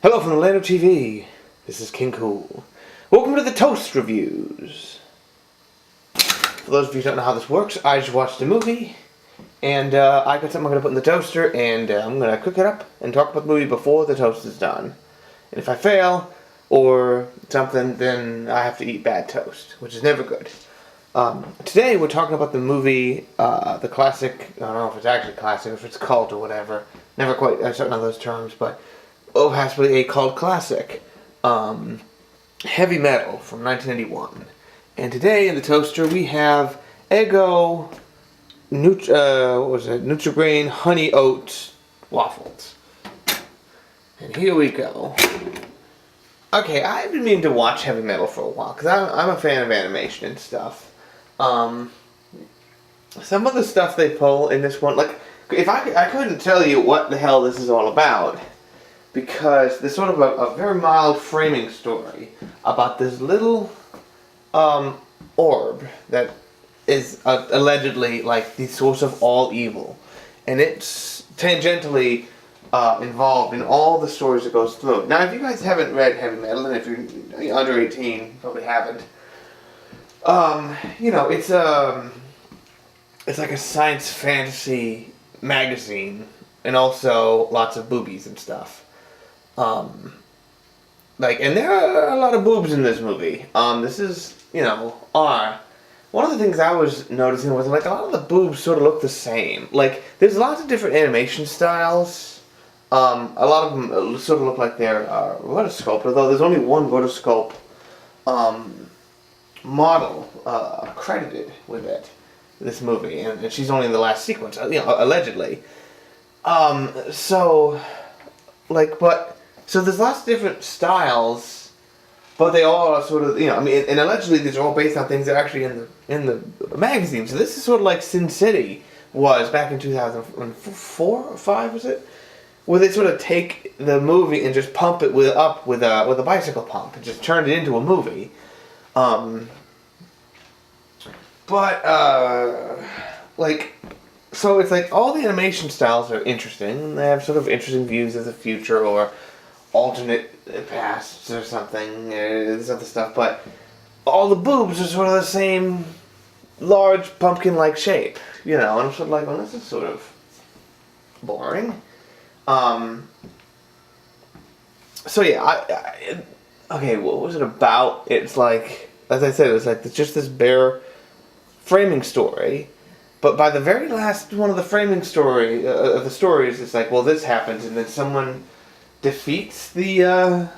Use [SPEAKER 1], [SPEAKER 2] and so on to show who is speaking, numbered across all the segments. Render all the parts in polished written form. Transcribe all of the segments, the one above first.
[SPEAKER 1] Hello from the land of TV. This is King Cool. Welcome to the Toast Reviews. For those of you who don't know how this works, I just watched a movie, and I got something I'm going to put in the toaster, and I'm going to cook it up and talk about the movie before the toast is done. And if I fail, or something, then I have to eat bad toast, which is never good. Today we're talking about the movie, the classic, I don't know if it's actually classic, or if it's cult or whatever. Never quite certain on those terms, but possibly a cult classic, Heavy Metal from 1981. And today in the toaster we have Eggo Nutrigrain Honey Oat Waffles. And here we go. Okay, I've been meaning to watch Heavy Metal for a while, because I'm a fan of animation and stuff. Some of the stuff they pull in this one, like, if I couldn't tell you what the hell this is all about, because there's sort of a very mild framing story about this little orb that is allegedly like the source of all evil, and it's tangentially involved in all the stories it goes through. Now, if you guys haven't read Heavy Metal, and if you're under 18, you probably haven't. It's like a science fantasy magazine, and also lots of boobies and stuff. And there are a lot of boobs in this movie. This is, one of the things I was noticing was, like, a lot of the boobs sort of look the same. Like, there's lots of different animation styles. A lot of them sort of look like they're rotoscoped, although there's only one rotoscope model credited with this movie, and she's only in the last sequence, allegedly. So there's lots of different styles, but they all are sort of, and allegedly these are all based on things that are actually in the magazine. So this is sort of like Sin City was back in 2004 or 5, was it? Where they sort of take the movie and just pump it with a bicycle pump and just turn it into a movie. So it's like all the animation styles are interesting. They have sort of interesting views of the future or alternate pasts or something. This other stuff, but all the boobs are sort of the same large pumpkin-like shape, And I'm sort of like, well, this is sort of boring. Okay, what was it about? It's like, as I said, it's like it's just this bare framing story. But by the very last one of the framing story of the stories, it's like, well, this happens, and then someone defeats the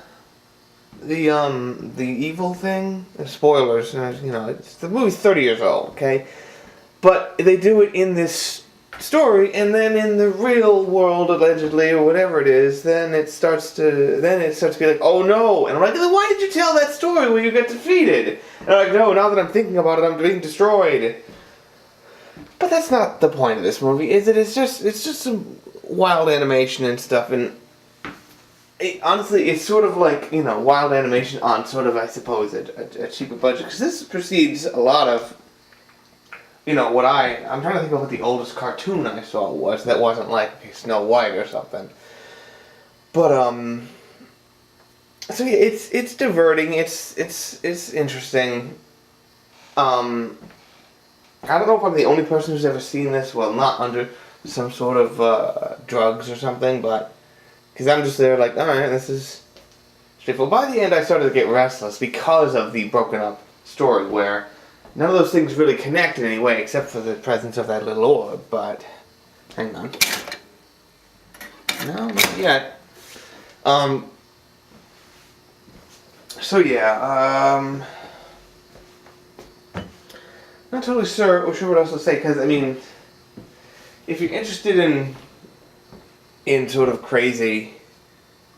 [SPEAKER 1] evil thing. Spoilers, it's the movie's 30 years old, okay? But they do it in this story, and then in the real world, allegedly, or whatever it is, then it starts to be like, oh no! And I'm like, then why did you tell that story where you got defeated? And I'm like, no, now that I'm thinking about it, I'm being destroyed. But that's not the point of this movie, is it? It's just some wild animation and stuff, and honestly, it's sort of like, wild animation on sort of, I suppose, a cheaper budget, because this precedes a lot of, I'm trying to think of what the oldest cartoon I saw was that wasn't like Snow White or something. But, so yeah, it's diverting, it's interesting. I don't know if I'm the only person who's ever seen this, well, not under some sort of drugs or something, but because I'm just there like, alright, this is straightforward. By the end, I started to get restless because of the broken up story, where none of those things really connect in any way, except for the presence of that little orb, but hang on. No, not yet. Not totally sure what else to say, because, if you're interested in sort of crazy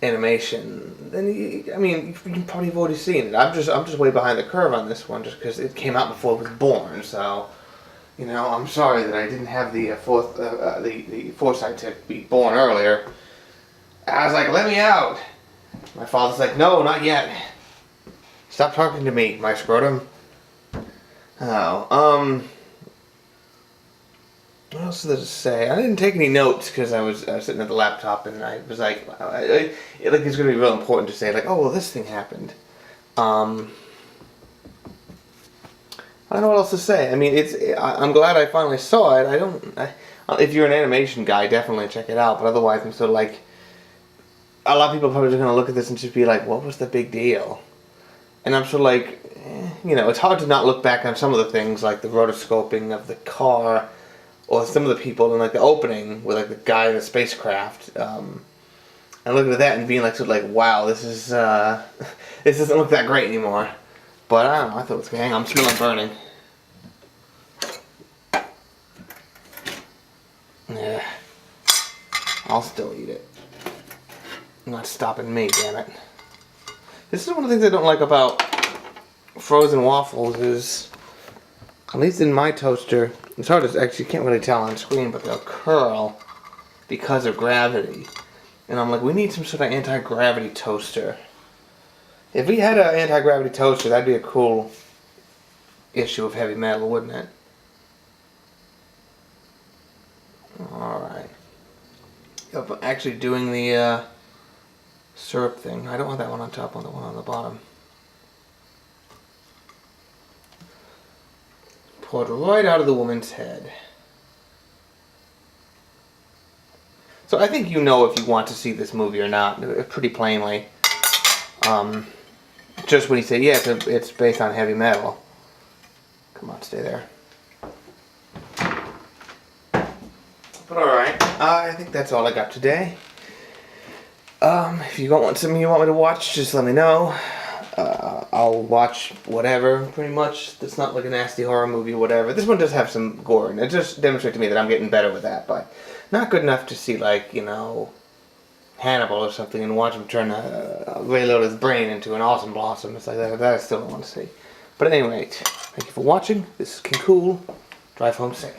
[SPEAKER 1] animation, then you can probably have already seen it. I'm just way behind the curve on this one, just because it came out before it was born. So, I'm sorry that I didn't have the foresight to be born earlier. I was like, let me out. My father's like, no, not yet. Stop talking to me, my scrotum. Oh, What else does it say? I didn't take any notes because I was sitting at the laptop and I was like, like it's going to be real important to say like, oh well, this thing happened. I don't know what else to say. I mean, I'm glad I finally saw it. If you're an animation guy, definitely check it out. But otherwise, I'm sort of like, a lot of people are probably just going to look at this and just be like, what was the big deal? And I'm sort of like, it's hard to not look back on some of the things like the rotoscoping of the car, or some of the people in like the opening with like the guy in the spacecraft, and looking at that and being like, sort of like, wow, this doesn't look that great anymore. But I don't know, I thought it was, hang on, I'm smelling burning. Yeah. I'll still eat it. Not stopping me, damn it. This is one of the things I don't like about frozen waffles is, at least in my toaster, it's hard to actually, you can't really tell on screen, but they'll curl because of gravity. And I'm like, we need some sort of anti-gravity toaster. If we had an anti-gravity toaster, that'd be a cool issue of heavy metal, wouldn't it? Alright. Yep, I'm actually doing the syrup thing. I don't want that one on top, I want the one on the bottom. Poured right out of the woman's head. So I think you know if you want to see this movie or not, pretty plainly. Just when you say, yeah, it's based on heavy metal. Come on, stay there. But alright, I think that's all I got today. If you want something you want me to watch, just let me know. I'll watch whatever, pretty much. It's not like a nasty horror movie or whatever. This one does have some gore, and it just demonstrates to me that I'm getting better with that, but not good enough to see, like, Hannibal or something and watch him turn Ray Liotta's brain into an awesome blossom. It's like that I still don't want to see. But anyway, thank you for watching. This is King Cool. Drive home safe.